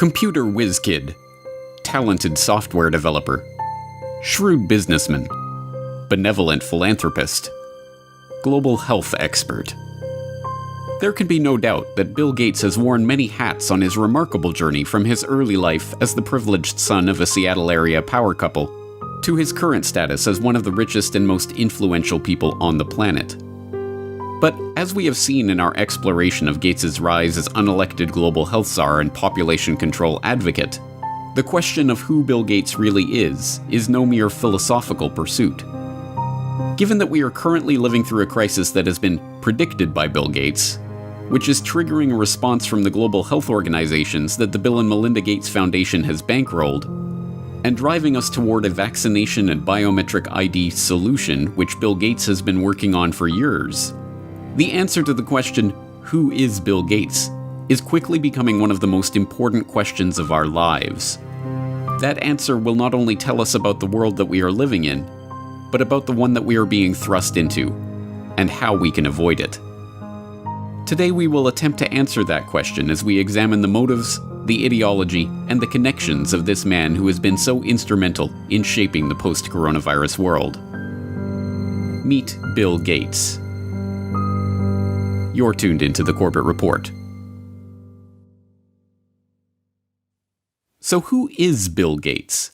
Computer whiz kid, talented software developer, shrewd businessman, benevolent philanthropist, global health expert. There can be no doubt that Bill Gates has worn many hats on his remarkable journey from his early life as the privileged son of a Seattle area power couple to his current status as one of the richest and most influential people on the planet. But as we have seen in our exploration of Gates' rise as unelected global health czar and population control advocate, the question of who Bill Gates really is no mere philosophical pursuit. Given that we are currently living through a crisis that has been predicted by Bill Gates, which is triggering a response from the global health organizations that the Bill and Melinda Gates Foundation has bankrolled, and driving us toward a vaccination and biometric ID solution which Bill Gates has been working on for years, the answer to the question, who is Bill Gates, is quickly becoming one of the most important questions of our lives. That answer will not only tell us about the world that we are living in, but about the one that we are being thrust into, and how we can avoid it. Today we will attempt to answer that question as we examine the motives, the ideology, and the connections of this man who has been so instrumental in shaping the post-coronavirus world. Meet Bill Gates. You're tuned into the Corbett Report. So who is Bill Gates?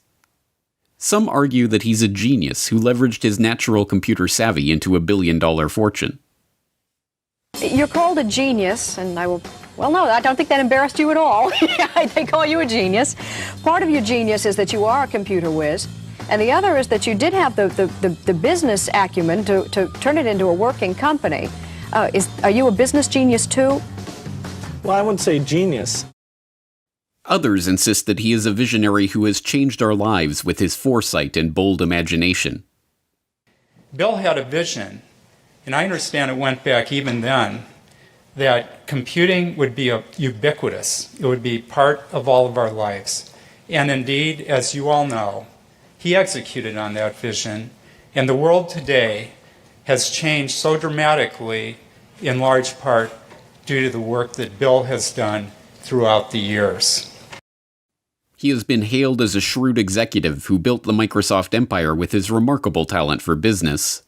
Some argue that he's a genius who leveraged his natural computer savvy into a billion-dollar fortune. You're called a genius, and no, I don't think that embarrassed you at all. They call you a genius. Part of your genius is that you are a computer whiz, and the other is that you did have the business acumen to turn it into a working company. Are you a business genius too? Well, I wouldn't say genius. Others insist that he is a visionary who has changed our lives with his foresight and bold imagination. Bill had a vision, and I understand it went back even then, that computing would be ubiquitous. It would be part of all of our lives. And indeed, as you all know, he executed on that vision, and the world today has changed so dramatically, in large part due to the work that Bill has done throughout the years. He has been hailed as a shrewd executive who built the Microsoft empire with his remarkable talent for business.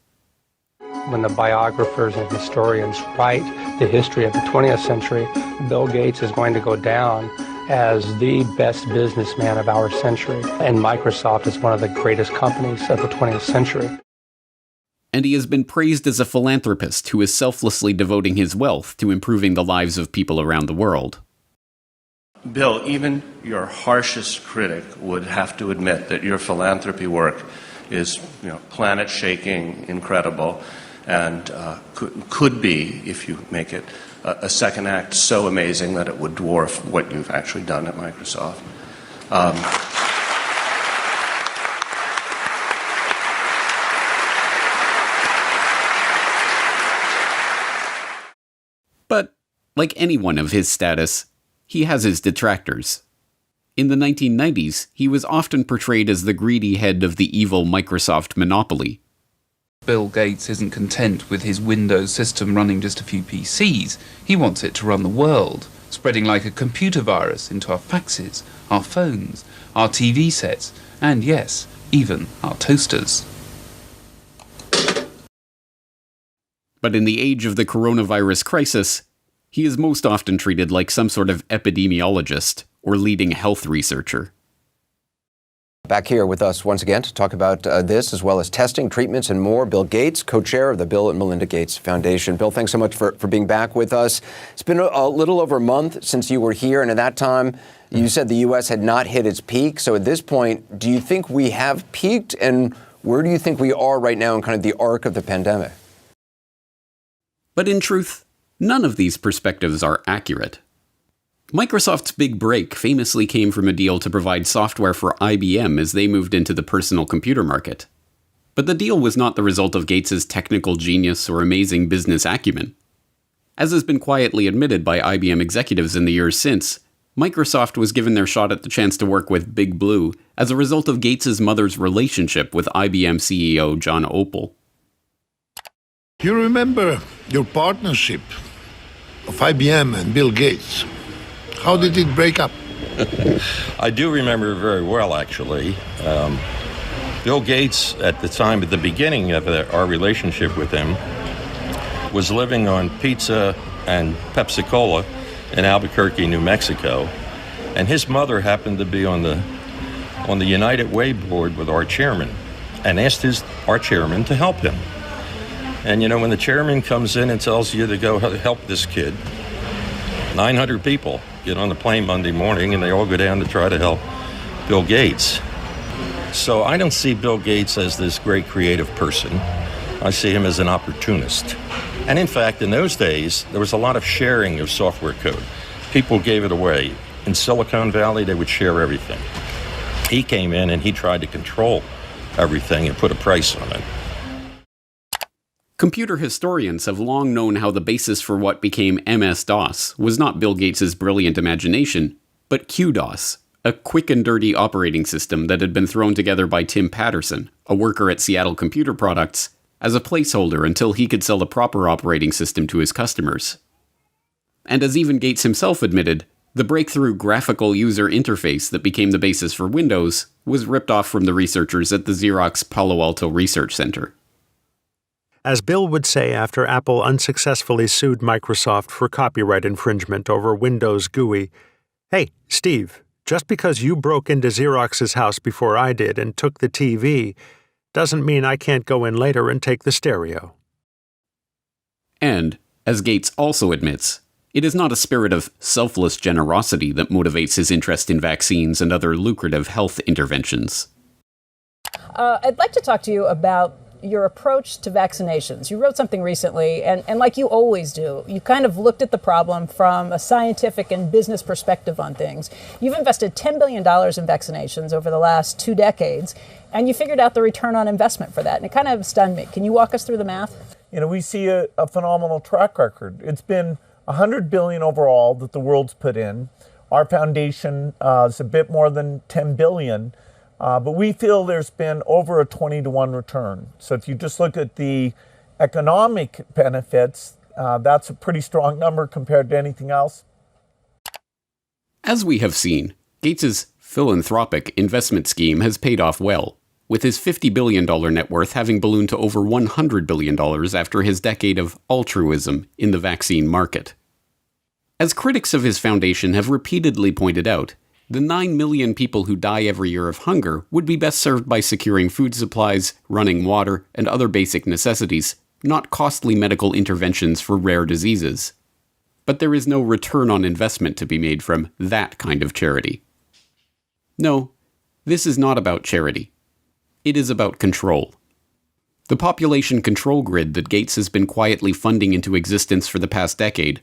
When the biographers and historians write the history of the 20th century, Bill Gates is going to go down as the best businessman of our century, and Microsoft is one of the greatest companies of the 20th century. And he has been praised as a philanthropist who is selflessly devoting his wealth to improving the lives of people around the world. Bill, even your harshest critic would have to admit that your philanthropy work is, planet-shaking, incredible, and could be, if you make it a second act, so amazing that it would dwarf what you've actually done at Microsoft. But, like anyone of his status, he has his detractors. In the 1990s, he was often portrayed as the greedy head of the evil Microsoft monopoly. Bill Gates isn't content with his Windows system running just a few PCs. He wants it to run the world, spreading like a computer virus into our faxes, our phones, our TV sets, and yes, even our toasters. But in the age of the coronavirus crisis, he is most often treated like some sort of epidemiologist or leading health researcher. Back here with us once again to talk about this, as well as testing, treatments, and more, Bill Gates, co-chair of the Bill and Melinda Gates Foundation. Bill, thanks so much for being back with us. It's been a little over a month since you were here, and at that time, you said the U.S. had not hit its peak. So at this point, do you think we have peaked, and where do you think we are right now in kind of the arc of the pandemic? But in truth, none of these perspectives are accurate. Microsoft's big break famously came from a deal to provide software for IBM as they moved into the personal computer market. But the deal was not the result of Gates' technical genius or amazing business acumen. As has been quietly admitted by IBM executives in the years since, Microsoft was given their shot at the chance to work with Big Blue as a result of Gates' mother's relationship with IBM CEO John Opel. You remember your partnership of IBM and Bill Gates. How did it break up? I do remember very well, actually. Bill Gates, at the beginning of our relationship with him, was living on pizza and Pepsi-Cola in Albuquerque, New Mexico. And his mother happened to be on the United Way board with our chairman and asked our chairman to help him. And, when the chairman comes in and tells you to go help this kid, 900 people get on the plane Monday morning and they all go down to try to help Bill Gates. So I don't see Bill Gates as this great creative person. I see him as an opportunist. And in fact, in those days, there was a lot of sharing of software code. People gave it away. In Silicon Valley, they would share everything. He came in and he tried to control everything and put a price on it. Computer historians have long known how the basis for what became MS-DOS was not Bill Gates' brilliant imagination, but QDOS, a quick and dirty operating system that had been thrown together by Tim Patterson, a worker at Seattle Computer Products, as a placeholder until he could sell the proper operating system to his customers. And as even Gates himself admitted, the breakthrough graphical user interface that became the basis for Windows was ripped off from the researchers at the Xerox Palo Alto Research Center. As Bill would say after Apple unsuccessfully sued Microsoft for copyright infringement over Windows GUI, "Hey, Steve, just because you broke into Xerox's house before I did and took the TV doesn't mean I can't go in later and take the stereo." And, as Gates also admits, it is not a spirit of selfless generosity that motivates his interest in vaccines and other lucrative health interventions. I'd like to talk to you about your approach to vaccinations. You wrote something recently, and like you always do, you kind of looked at the problem from a scientific and business perspective on things. You've invested $10 billion in vaccinations over the last 2 decades, and you figured out the return on investment for that, and it kind of stunned me. Can you walk us through the math? We see a phenomenal track record. It's been $100 billion overall that the world's put in. Our foundation is a bit more than $10 billion. But we feel there's been over a 20-to-1 return. So if you just look at the economic benefits, that's a pretty strong number compared to anything else. As we have seen, Gates's philanthropic investment scheme has paid off well, with his $50 billion net worth having ballooned to over $100 billion after his decade of altruism in the vaccine market. As critics of his foundation have repeatedly pointed out, the 9 million people who die every year of hunger would be best served by securing food supplies, running water, and other basic necessities, not costly medical interventions for rare diseases. But there is no return on investment to be made from that kind of charity. No, this is not about charity. It is about control. The population control grid that Gates has been quietly funding into existence for the past decade,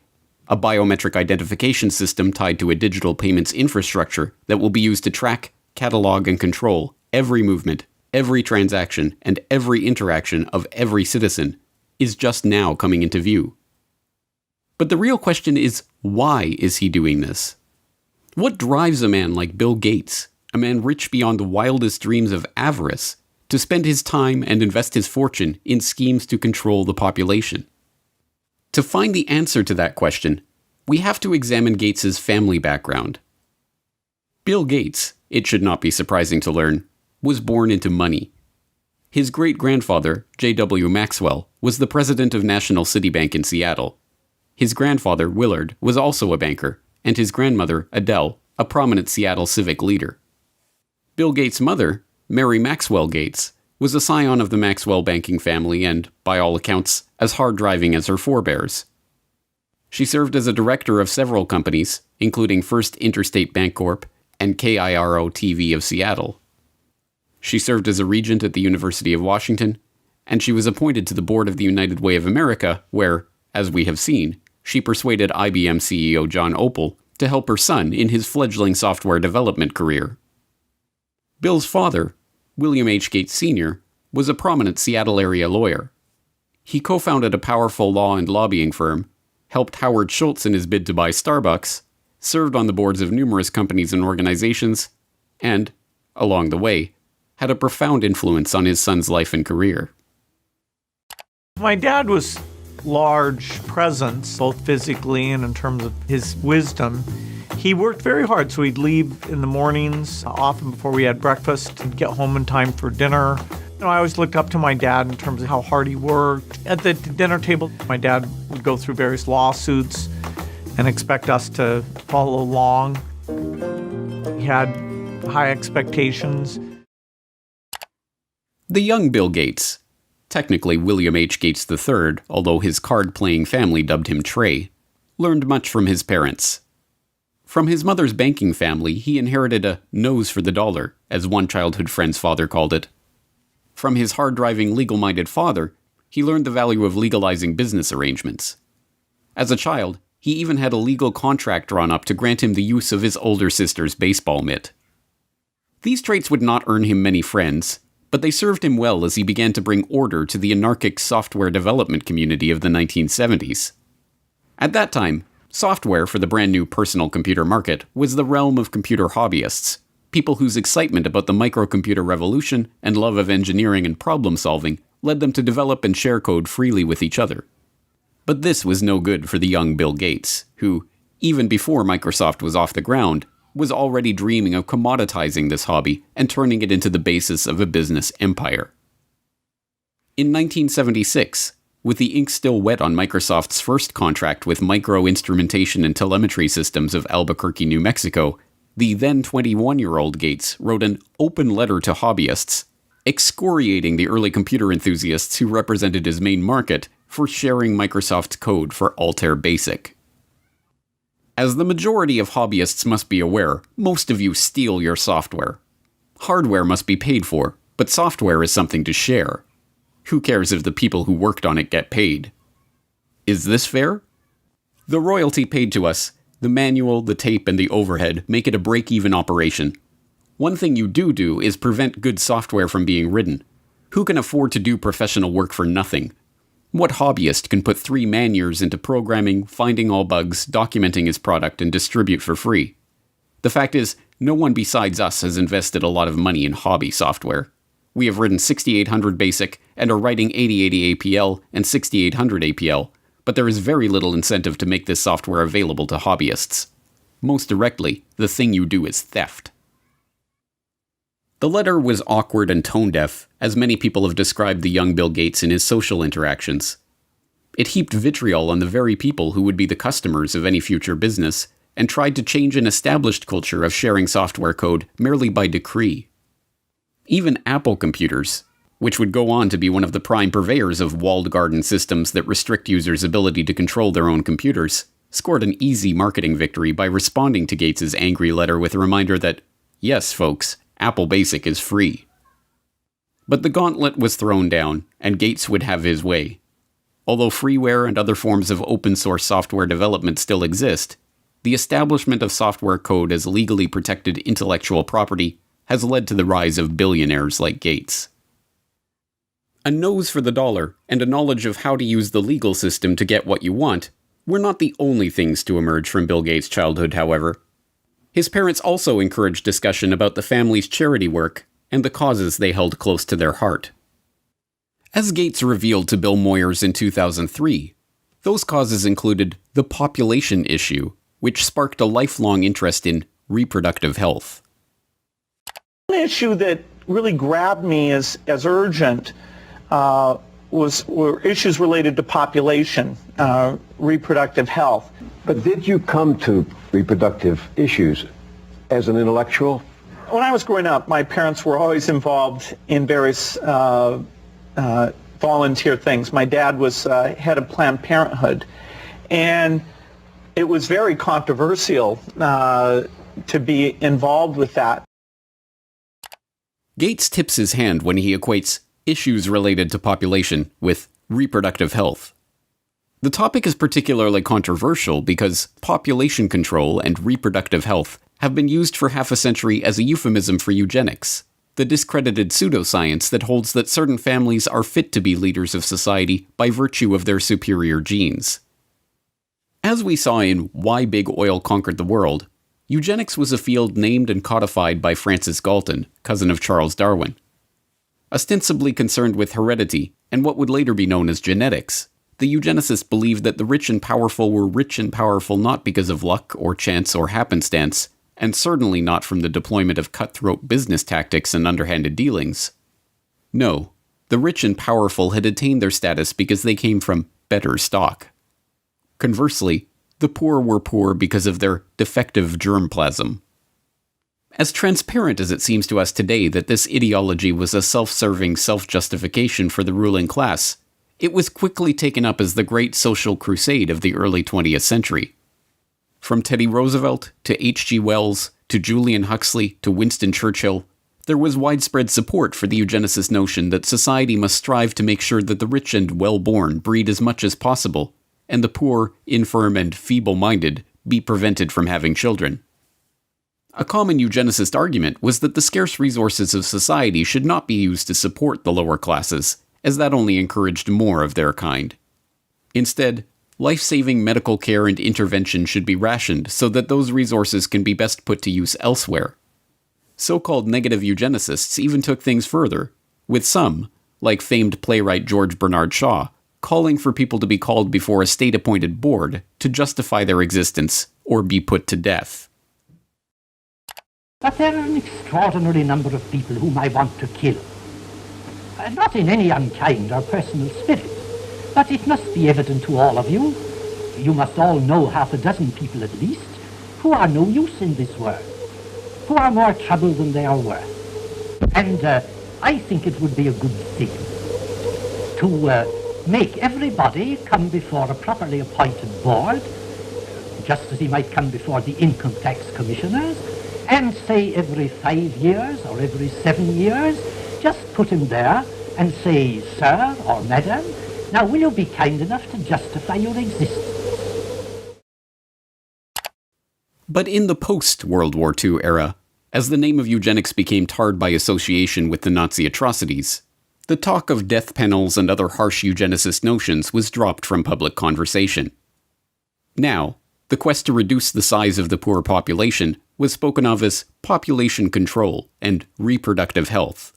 a biometric identification system tied to a digital payments infrastructure that will be used to track, catalog, and control every movement, every transaction, and every interaction of every citizen, is just now coming into view. But the real question is, why is he doing this? What drives a man like Bill Gates, a man rich beyond the wildest dreams of avarice, to spend his time and invest his fortune in schemes to control the population? To find the answer to that question, we have to examine Gates's family background. Bill Gates, it should not be surprising to learn, was born into money. His great-grandfather, J.W. Maxwell, was the president of National City Bank in Seattle. His grandfather, Willard, was also a banker, and his grandmother, Adele, a prominent Seattle civic leader. Bill Gates' mother, Mary Maxwell Gates, was a scion of the Maxwell banking family and, by all accounts, as hard-driving as her forebears. She served as a director of several companies, including First Interstate Bancorp and KIRO-TV of Seattle. She served as a regent at the University of Washington, and she was appointed to the board of the United Way of America, where, as we have seen, she persuaded IBM CEO John Opel to help her son in his fledgling software development career. Bill's father, William H. Gates Sr., was a prominent Seattle area lawyer. He co-founded a powerful law and lobbying firm, helped Howard Schultz in his bid to buy Starbucks, served on the boards of numerous companies and organizations, and, along the way, had a profound influence on his son's life and career. My dad was large presence, both physically and in terms of his wisdom. He worked very hard, so he'd leave in the mornings, often before we had breakfast, and get home in time for dinner. I always looked up to my dad in terms of how hard he worked. At the dinner table, my dad would go through various lawsuits and expect us to follow along. He had high expectations. The young Bill Gates, technically William H. Gates III, although his card-playing family dubbed him Trey, learned much from his parents. From his mother's banking family, he inherited a nose for the dollar, as one childhood friend's father called it. From his hard-driving, legal-minded father, he learned the value of legalizing business arrangements. As a child, he even had a legal contract drawn up to grant him the use of his older sister's baseball mitt. These traits would not earn him many friends, but they served him well as he began to bring order to the anarchic software development community of the 1970s. At that time, software for the brand new personal computer market was the realm of computer hobbyists, people whose excitement about the microcomputer revolution and love of engineering and problem solving led them to develop and share code freely with each other. But this was no good for the young Bill Gates, who, even before Microsoft was off the ground, was already dreaming of commoditizing this hobby and turning it into the basis of a business empire. In 1976, with the ink still wet on Microsoft's first contract with Micro Instrumentation and Telemetry Systems of Albuquerque, New Mexico, the then 21-year-old Gates wrote an open letter to hobbyists, excoriating the early computer enthusiasts who represented his main market for sharing Microsoft's code for Altair Basic. As the majority of hobbyists must be aware, most of you steal your software. Hardware must be paid for, but software is something to share. Who cares if the people who worked on it get paid? Is this fair? The royalty paid to us, the manual, the tape, and the overhead make it a break-even operation. One thing you do is prevent good software from being written. Who can afford to do professional work for nothing? What hobbyist can put 3 man-years into programming, finding all bugs, documenting his product, and distribute for free? The fact is, no one besides us has invested a lot of money in hobby software. We have written 6800 BASIC and are writing 8080 APL and 6800 APL, but there is very little incentive to make this software available to hobbyists. Most directly, the thing you do is theft. The letter was awkward and tone-deaf, as many people have described the young Bill Gates in his social interactions. It heaped vitriol on the very people who would be the customers of any future business, and tried to change an established culture of sharing software code merely by decree. Even Apple computers, which would go on to be one of the prime purveyors of walled garden systems that restrict users' ability to control their own computers, scored an easy marketing victory by responding to Gates's angry letter with a reminder that, yes, folks, Apple Basic is free. But the gauntlet was thrown down, and Gates would have his way. Although freeware and other forms of open-source software development still exist, the establishment of software code as legally protected intellectual property has led to the rise of billionaires like Gates. A nose for the dollar and a knowledge of how to use the legal system to get what you want were not the only things to emerge from Bill Gates' childhood, however. His parents also encouraged discussion about the family's charity work and the causes they held close to their heart. As Gates revealed to Bill Moyers in 2003, those causes included the population issue, which sparked a lifelong interest in reproductive health. One issue that really grabbed me as urgent were issues related to population, reproductive health. But did you come to reproductive issues as an intellectual? When I was growing up, my parents were always involved in various volunteer things. My dad was head of Planned Parenthood, and it was very controversial to be involved with that. Gates tips his hand when he equates issues related to population with reproductive health. The topic is particularly controversial because population control and reproductive health have been used for half a century as a euphemism for eugenics, the discredited pseudoscience that holds that certain families are fit to be leaders of society by virtue of their superior genes. As we saw in Why Big Oil Conquered the World, eugenics was a field named and codified by Francis Galton, cousin of Charles Darwin. Ostensibly concerned with heredity and what would later be known as genetics, the eugenicists believed that the rich and powerful were rich and powerful not because of luck or chance or happenstance, and certainly not from the deployment of cutthroat business tactics and underhanded dealings. No, the rich and powerful had attained their status because they came from better stock. Conversely, the poor were poor because of their defective germplasm. As transparent as it seems to us today that this ideology was a self-serving self-justification for the ruling class, it was quickly taken up as the great social crusade of the early 20th century. From Teddy Roosevelt to H.G. Wells to Julian Huxley to Winston Churchill, there was widespread support for the eugenicist notion that society must strive to make sure that the rich and well-born breed as much as possible, and the poor, infirm, and feeble-minded be prevented from having children. A common eugenicist argument was that the scarce resources of society should not be used to support the lower classes, as that only encouraged more of their kind. Instead, life-saving medical care and intervention should be rationed so that those resources can be best put to use elsewhere. So-called negative eugenicists even took things further, with some, like famed playwright George Bernard Shaw, calling for people to be called before a state-appointed board to justify their existence or be put to death. But there are an extraordinary number of people whom I want to kill. Not in any unkind or personal spirit, but it must be evident to all of you, you must all know half a dozen people at least, who are no use in this world, who are more trouble than they are worth. And I think it would be a good thing to make everybody come before a properly appointed board, just as he might come before the income tax commissioners, and say every 5 years or every 7 years, just put him there and say, sir or madam, now will you be kind enough to justify your existence? But in the post-World War II era, as the name of eugenics became tarred by association with the Nazi atrocities, the talk of death panels and other harsh eugenicist notions was dropped from public conversation. Now, the quest to reduce the size of the poor population was spoken of as population control and reproductive health.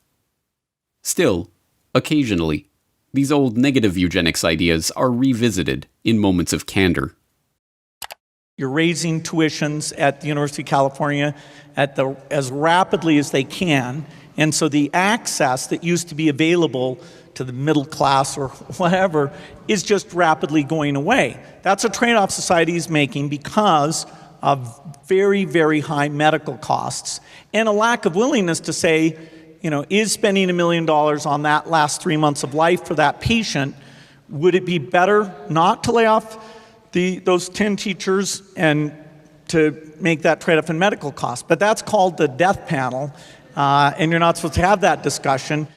Still, occasionally, these old negative eugenics ideas are revisited in moments of candor. You're raising tuitions at the University of California as rapidly as they can, and so the access that used to be available to the middle class or whatever is just rapidly going away. That's a trade-off society is making because of very, very high medical costs and a lack of willingness to say, is spending $1 million on that last 3 months of life for that patient, would it be better not to lay off those 10 teachers and to make that trade-off in medical costs? But that's called the death panel, and you're not supposed to have that discussion.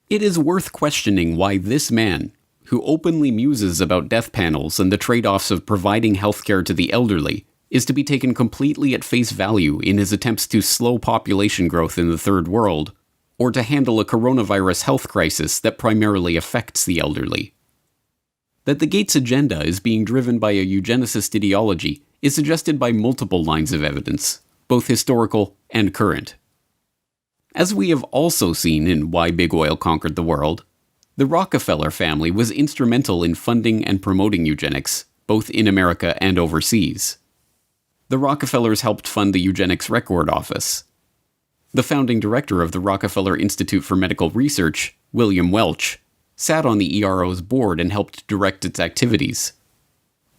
It is worth questioning why this man, who openly muses about death panels and the trade-offs of providing healthcare to the elderly, is to be taken completely at face value in his attempts to slow population growth in the Third World, or to handle a coronavirus health crisis that primarily affects the elderly. That the Gates agenda is being driven by a eugenicist ideology is suggested by multiple lines of evidence, both historical and current. As we have also seen in Why Big Oil Conquered the World, the Rockefeller family was instrumental in funding and promoting eugenics, both in America and overseas. The Rockefellers helped fund the Eugenics Record Office. The founding director of the Rockefeller Institute for Medical Research, William Welch, sat on the ERO's board and helped direct its activities.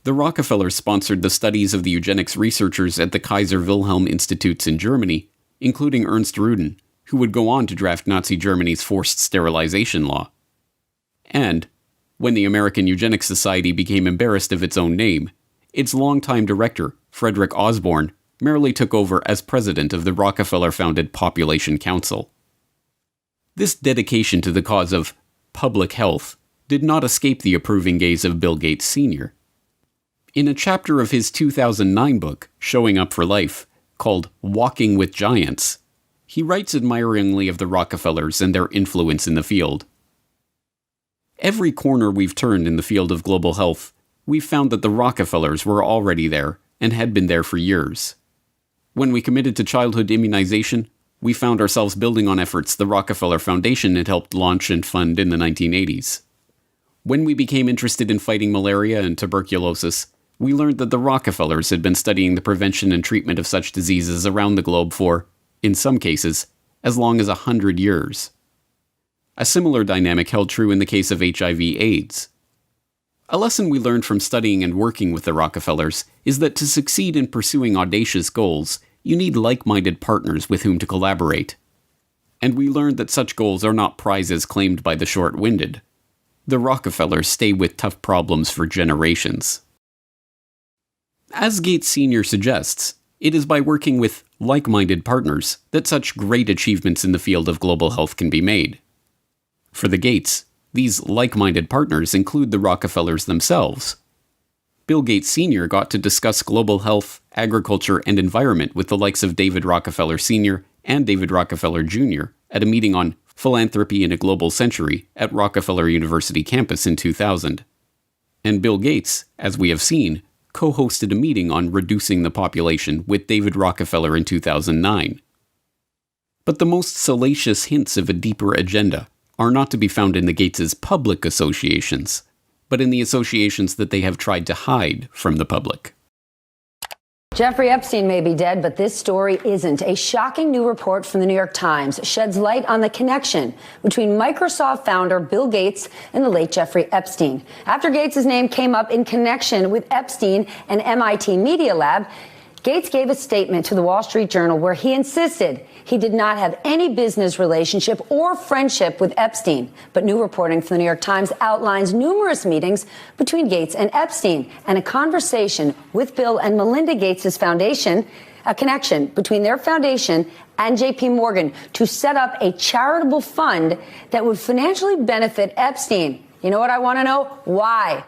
The Rockefellers sponsored the studies of the eugenics researchers at the Kaiser Wilhelm Institutes in Germany, including Ernst Rudin, who would go on to draft Nazi Germany's forced sterilization law. And, when the American Eugenics Society became embarrassed of its own name, its longtime director, Frederick Osborne, merely took over as president of the Rockefeller-founded Population Council. This dedication to the cause of public health did not escape the approving gaze of Bill Gates Sr. In a chapter of his 2009 book, Showing Up for Life, called Walking with Giants, he writes admiringly of the Rockefellers and their influence in the field. Every corner we've turned in the field of global health, we've found that the Rockefellers were already there and had been there for years. When we committed to childhood immunization, we found ourselves building on efforts the Rockefeller Foundation had helped launch and fund in the 1980s. When we became interested in fighting malaria and tuberculosis, we learned that the Rockefellers had been studying the prevention and treatment of such diseases around the globe for, in some cases, as long as 100 years. A similar dynamic held true in the case of HIV/AIDS. A lesson we learned from studying and working with the Rockefellers is that to succeed in pursuing audacious goals, you need like-minded partners with whom to collaborate. And we learned that such goals are not prizes claimed by the short-winded. The Rockefellers stay with tough problems for generations. As Gates Sr. suggests, it is by working with like-minded partners that such great achievements in the field of global health can be made. For the Gates, these like-minded partners include the Rockefellers themselves. Bill Gates Sr. got to discuss global health, agriculture, and environment with the likes of David Rockefeller Sr. and David Rockefeller Jr. at a meeting on Philanthropy in a Global Century at Rockefeller University campus in 2000. And Bill Gates, as we have seen, co-hosted a meeting on reducing the population with David Rockefeller in 2009. But the most salacious hints of a deeper agenda are not to be found in the Gates' public associations, but in the associations that they have tried to hide from the public. Jeffrey Epstein may be dead, but this story isn't. A shocking new report from the New York Times sheds light on the connection between Microsoft founder Bill Gates and the late Jeffrey Epstein. After Gates' name came up in connection with Epstein and MIT Media Lab, Gates gave a statement to the Wall Street Journal where he insisted he did not have any business relationship or friendship with Epstein. But new reporting from the New York Times outlines numerous meetings between Gates and Epstein and a conversation with Bill and Melinda Gates' foundation, a connection between their foundation and J.P. Morgan to set up a charitable fund that would financially benefit Epstein. You know what I want to know? Why?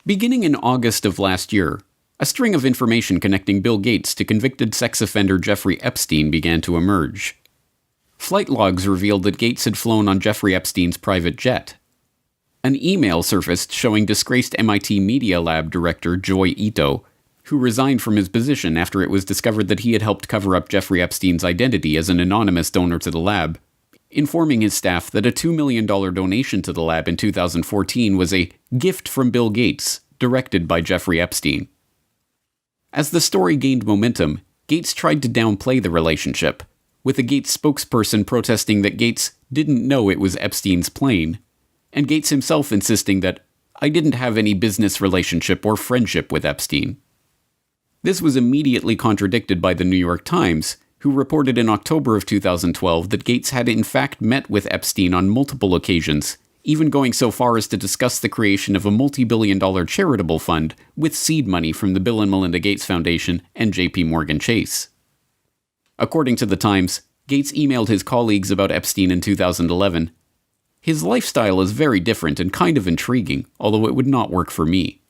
Beginning in August of last year, a string of information connecting Bill Gates to convicted sex offender Jeffrey Epstein began to emerge. Flight logs revealed that Gates had flown on Jeffrey Epstein's private jet. An email surfaced showing disgraced MIT Media Lab director Joy Ito, who resigned from his position after it was discovered that he had helped cover up Jeffrey Epstein's identity as an anonymous donor to the lab, informing his staff that a $2 million donation to the lab in 2014 was a gift from Bill Gates, directed by Jeffrey Epstein. As the story gained momentum, Gates tried to downplay the relationship, with a Gates spokesperson protesting that Gates didn't know it was Epstein's plane, and Gates himself insisting that, "I didn't have any business relationship or friendship with Epstein." This was immediately contradicted by the New York Times, who reported in October of 2012 that Gates had in fact met with Epstein on multiple occasions, even going so far as to discuss the creation of a multi-billion-dollar charitable fund with seed money from the Bill and Melinda Gates Foundation and J.P. Morgan Chase. According to the Times, Gates emailed his colleagues about Epstein in 2011. "His lifestyle is very different and kind of intriguing, although it would not work for me."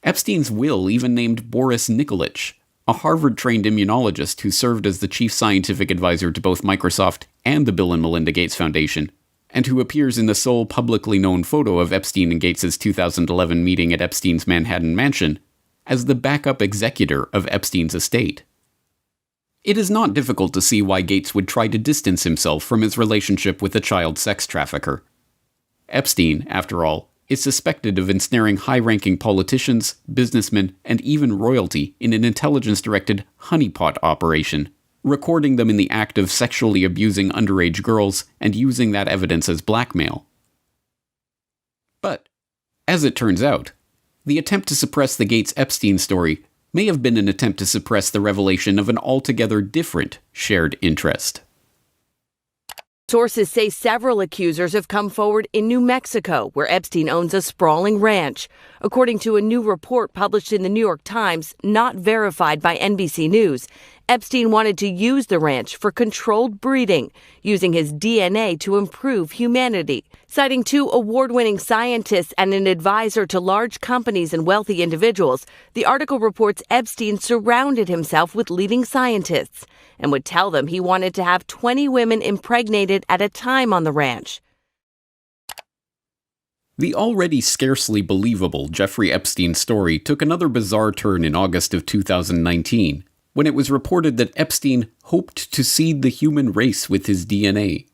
Epstein's will even named Boris Nikolic, a Harvard-trained immunologist who served as the chief scientific advisor to both Microsoft and the Bill and Melinda Gates Foundation, and who appears in the sole publicly known photo of Epstein and Gates' 2011 meeting at Epstein's Manhattan mansion, as the backup executor of Epstein's estate. It is not difficult to see why Gates would try to distance himself from his relationship with a child sex trafficker. Epstein, after all, is suspected of ensnaring high-ranking politicians, businessmen, and even royalty in an intelligence-directed honeypot operation, recording them in the act of sexually abusing underage girls and using that evidence as blackmail. But, as it turns out, the attempt to suppress the Gates-Epstein story may have been an attempt to suppress the revelation of an altogether different shared interest. Sources say several accusers have come forward in New Mexico, where Epstein owns a sprawling ranch. According to a new report published in the New York Times, not verified by NBC News, Epstein wanted to use the ranch for controlled breeding, using his DNA to improve humanity. Citing 2 award-winning scientists and an advisor to large companies and wealthy individuals, the article reports Epstein surrounded himself with leading scientists and would tell them he wanted to have 20 women impregnated at a time on the ranch. The already scarcely believable Jeffrey Epstein story took another bizarre turn in August of 2019, when it was reported that Epstein hoped to seed the human race with his DNA.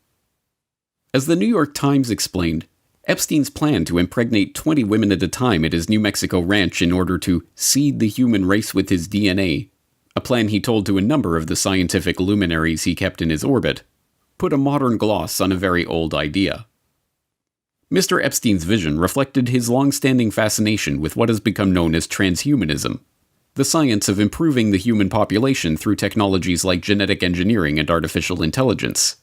As the New York Times explained, Epstein's plan to impregnate 20 women at a time at his New Mexico ranch in order to seed the human race with his DNA, a plan he told to a number of the scientific luminaries he kept in his orbit, put a modern gloss on a very old idea. Mr. Epstein's vision reflected his long-standing fascination with what has become known as transhumanism, the science of improving the human population through technologies like genetic engineering and artificial intelligence.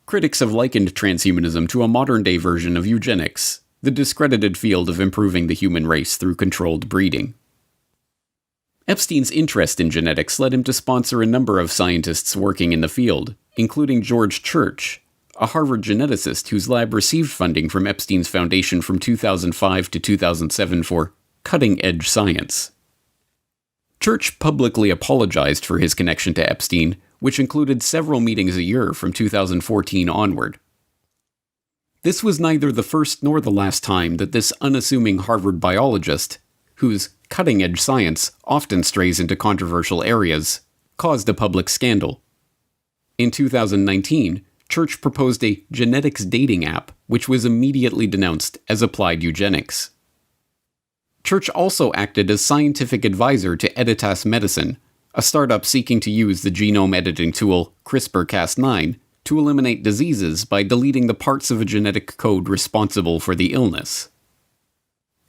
Critics have likened transhumanism to a modern-day version of eugenics, the discredited field of improving the human race through controlled breeding. Epstein's interest in genetics led him to sponsor a number of scientists working in the field, including George Church, a Harvard geneticist whose lab received funding from Epstein's foundation from 2005 to 2007 for cutting-edge science. Church publicly apologized for his connection to Epstein, which included several meetings a year from 2014 onward. This was neither the first nor the last time that this unassuming Harvard biologist, whose cutting-edge science often strays into controversial areas, caused a public scandal. In 2019, Church proposed a genetics dating app, which was immediately denounced as applied eugenics. Church also acted as scientific advisor to Editas Medicine, a startup seeking to use the genome editing tool CRISPR-Cas9 to eliminate diseases by deleting the parts of a genetic code responsible for the illness.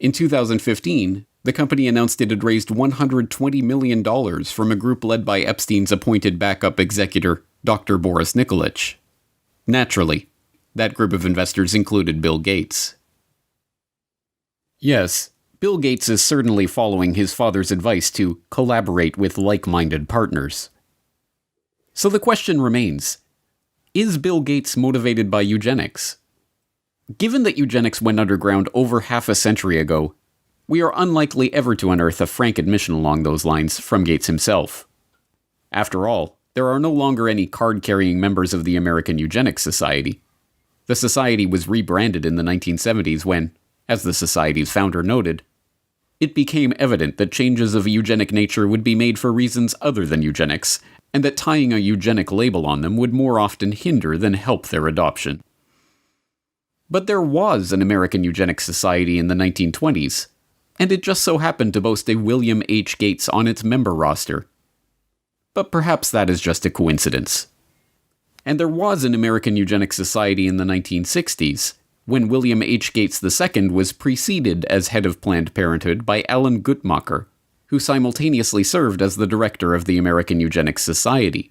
In 2015, the company announced it had raised $120 million from a group led by Epstein's appointed backup executor, Dr. Boris Nikolic. Naturally, that group of investors included Bill Gates. Yes, Bill Gates is certainly following his father's advice to collaborate with like-minded partners. So the question remains, is Bill Gates motivated by eugenics? Given that eugenics went underground over half a century ago, we are unlikely ever to unearth a frank admission along those lines from Gates himself. After all, there are no longer any card-carrying members of the American Eugenics Society. The society was rebranded in the 1970s when, as the society's founder noted, it became evident that changes of a eugenic nature would be made for reasons other than eugenics, and that tying a eugenic label on them would more often hinder than help their adoption. But there was an American Eugenics Society in the 1920s, and it just so happened to boast a William H. Gates on its member roster. But perhaps that is just a coincidence. And there was an American Eugenics Society in the 1960s, when William H. Gates II was preceded as head of Planned Parenthood by Alan Guttmacher, who simultaneously served as the director of the American Eugenics Society.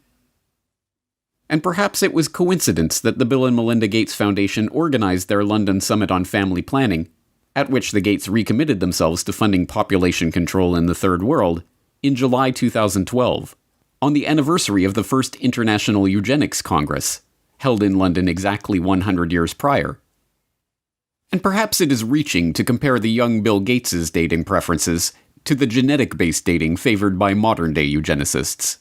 And perhaps it was coincidence that the Bill and Melinda Gates Foundation organized their London Summit on Family Planning, at which the Gates recommitted themselves to funding population control in the Third World, in July 2012, on the anniversary of the first International Eugenics Congress, held in London exactly 100 years prior. And perhaps it is reaching to compare the young Bill Gates' dating preferences to the genetic-based dating favored by modern-day eugenicists.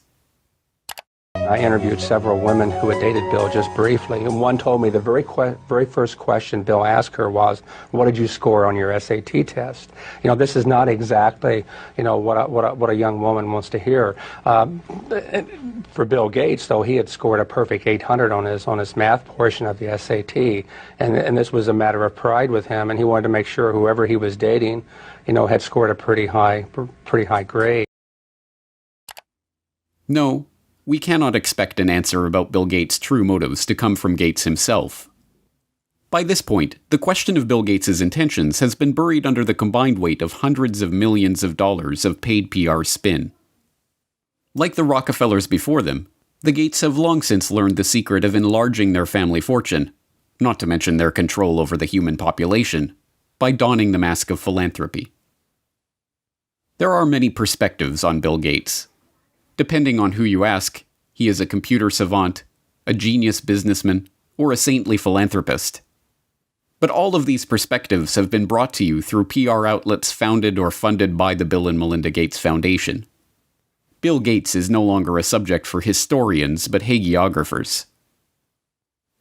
I interviewed several women who had dated Bill just briefly, and one told me the very first question Bill asked her was, "What did you score on your SAT test?" You know, this is not exactly, what a young woman wants to hear. For Bill Gates, though, he had scored a perfect 800 on his math portion of the SAT, and this was a matter of pride with him, and he wanted to make sure whoever he was dating, had scored a pretty high grade. No. We cannot expect an answer about Bill Gates' true motives to come from Gates himself. By this point, the question of Bill Gates' intentions has been buried under the combined weight of hundreds of millions of dollars of paid PR spin. Like the Rockefellers before them, the Gates have long since learned the secret of enlarging their family fortune, not to mention their control over the human population, by donning the mask of philanthropy. There are many perspectives on Bill Gates. Depending on who you ask, he is a computer savant, a genius businessman, or a saintly philanthropist. But all of these perspectives have been brought to you through PR outlets founded or funded by the Bill and Melinda Gates Foundation. Bill Gates is no longer a subject for historians, but hagiographers.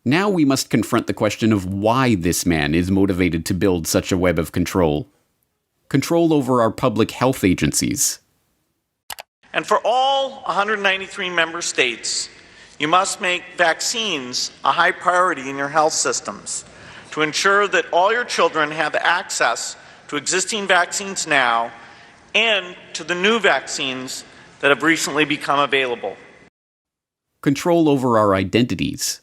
Now we must confront the question of why this man is motivated to build such a web of control. Control over our public health agencies. And for all 193 member states, You must make vaccines a high priority in your health systems to ensure that all your children have access to existing vaccines now and to the new vaccines that have recently become available. Control over our identities.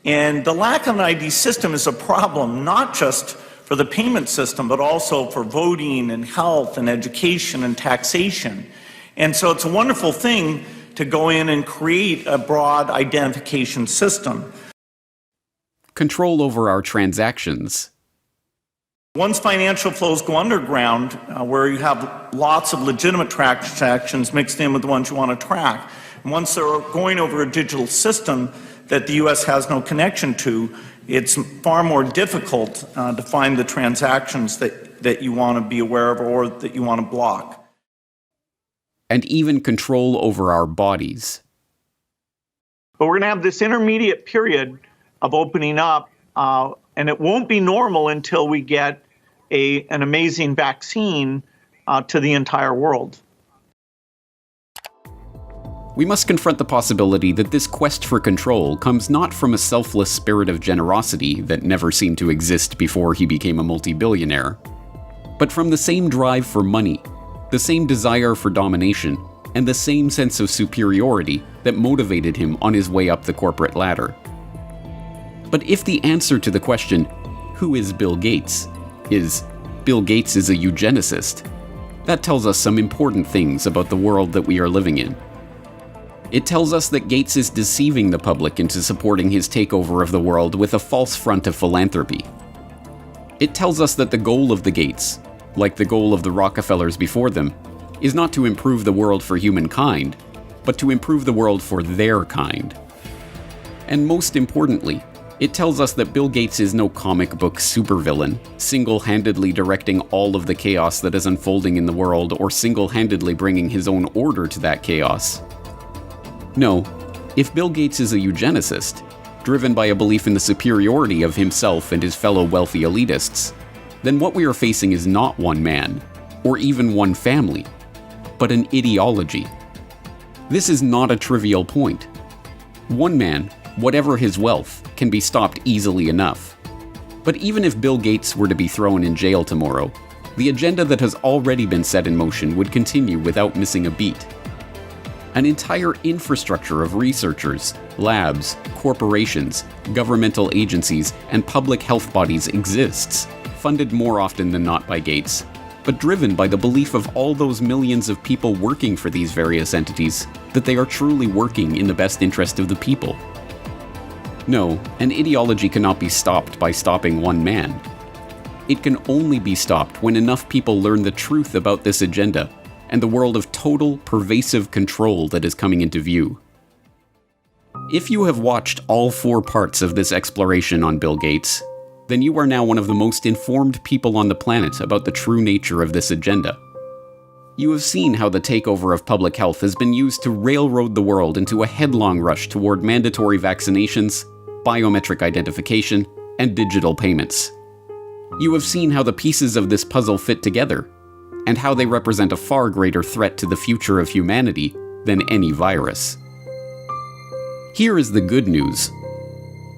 And the lack of an ID system is a problem, not just for the payment system, but also for voting and health and education and taxation. And so it's a wonderful thing to go in and create a broad identification system. Control over our transactions. Once financial flows go underground, where you have lots of legitimate transactions mixed in with the ones you want to track, and once they're going over a digital system that the U.S. has no connection to, it's far more difficult to find the transactions that you want to be aware of or that you want to block. And even control over our bodies. But we're going to have this intermediate period of opening up, and it won't be normal until we get an amazing vaccine to the entire world. We must confront the possibility that this quest for control comes not from a selfless spirit of generosity that never seemed to exist before he became a multi-billionaire, but from the same drive for money, the same desire for domination, and the same sense of superiority that motivated him on his way up the corporate ladder. But if the answer to the question, who is Bill Gates, is Bill Gates is a eugenicist, that tells us some important things about the world that we are living in. It tells us that Gates is deceiving the public into supporting his takeover of the world with a false front of philanthropy. It tells us that the goal of the Gates, like the goal of the Rockefellers before them, is not to improve the world for humankind, but to improve the world for their kind. And most importantly, it tells us that Bill Gates is no comic book supervillain, single-handedly directing all of the chaos that is unfolding in the world or single-handedly bringing his own order to that chaos. No, if Bill Gates is a eugenicist, driven by a belief in the superiority of himself and his fellow wealthy elitists, then what we are facing is not one man, or even one family, but an ideology. This is not a trivial point. One man, whatever his wealth, can be stopped easily enough. But even if Bill Gates were to be thrown in jail tomorrow, the agenda that has already been set in motion would continue without missing a beat. An entire infrastructure of researchers, labs, corporations, governmental agencies, and public health bodies exists, funded more often than not by Gates, but driven by the belief of all those millions of people working for these various entities that they are truly working in the best interest of the people. No, an ideology cannot be stopped by stopping one man. It can only be stopped when enough people learn the truth about this agenda and the world of total, pervasive control that is coming into view. If you have watched all 4 parts of this exploration on Bill Gates, then you are now one of the most informed people on the planet about the true nature of this agenda. You have seen how the takeover of public health has been used to railroad the world into a headlong rush toward mandatory vaccinations, biometric identification, and digital payments. You have seen how the pieces of this puzzle fit together, and how they represent a far greater threat to the future of humanity than any virus. Here is the good news.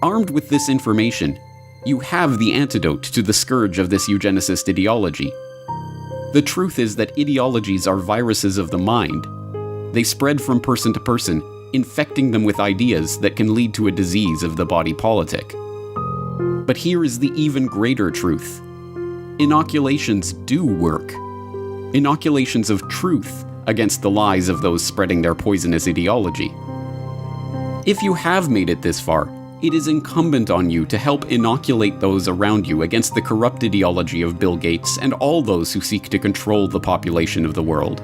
Armed with this information, you have the antidote to the scourge of this eugenicist ideology. The truth is that ideologies are viruses of the mind. They spread from person to person, infecting them with ideas that can lead to a disease of the body politic. But here is the even greater truth. Inoculations do work. Inoculations of truth against the lies of those spreading their poisonous ideology. If you have made it this far, it is incumbent on you to help inoculate those around you against the corrupt ideology of Bill Gates and all those who seek to control the population of the world.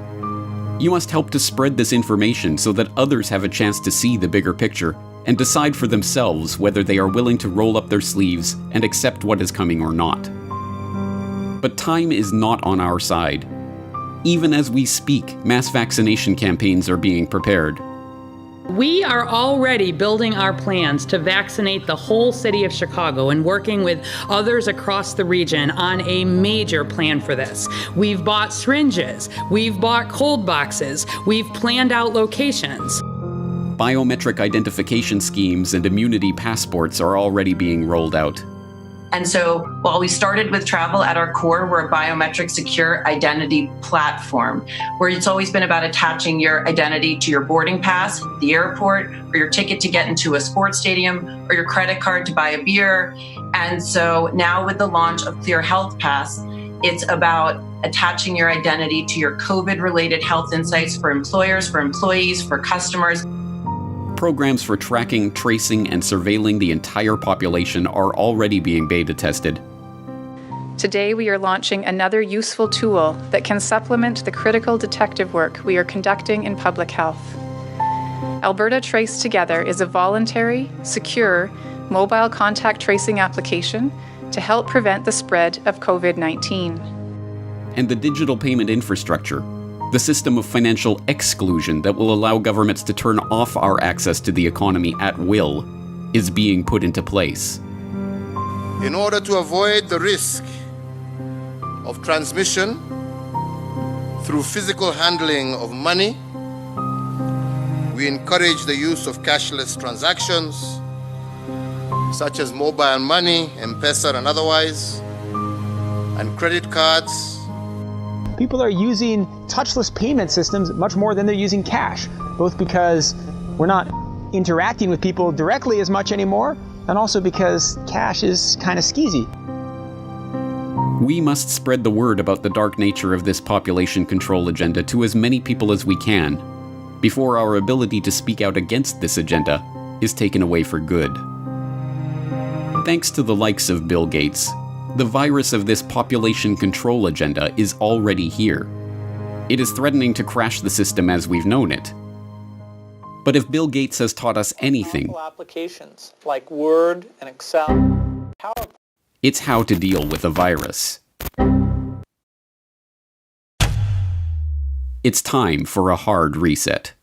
You must help to spread this information so that others have a chance to see the bigger picture and decide for themselves whether they are willing to roll up their sleeves and accept what is coming or not. But time is not on our side. Even as we speak, mass vaccination campaigns are being prepared. We are already building our plans to vaccinate the whole city of Chicago and working with others across the region on a major plan for this. We've bought syringes, we've bought cold boxes, we've planned out locations. Biometric identification schemes and immunity passports are already being rolled out. And so while we started with travel at our core, we're a biometric secure identity platform where it's always been about attaching your identity to your boarding pass at the airport, or your ticket to get into a sports stadium, or your credit card to buy a beer. And so now with the launch of Clear Health Pass, it's about attaching your identity to your COVID-related health insights for employers, for employees, for customers. Programs for tracking, tracing, and surveilling the entire population are already being beta tested. Today, we are launching another useful tool that can supplement the critical detective work we are conducting in public health. Alberta Trace Together is a voluntary, secure, mobile contact tracing application to help prevent the spread of COVID-19. And the digital payment infrastructure, the system of financial exclusion that will allow governments to turn off our access to the economy at will, is being put into place. In order to avoid the risk of transmission through physical handling of money, we encourage the use of cashless transactions, such as mobile money, M-Pesa and otherwise, and credit cards. People are using touchless payment systems much more than they're using cash, both because we're not interacting with people directly as much anymore, and also because cash is kind of skeezy. We must spread the word about the dark nature of this population control agenda to as many people as we can, before our ability to speak out against this agenda is taken away for good. Thanks to the likes of Bill Gates, the virus of this population control agenda is already here. It is threatening to crash the system as we've known it. But if Bill Gates has taught us anything, Applications like Word and Excel, PowerPoint. It's how to deal with a virus. It's time for a hard reset.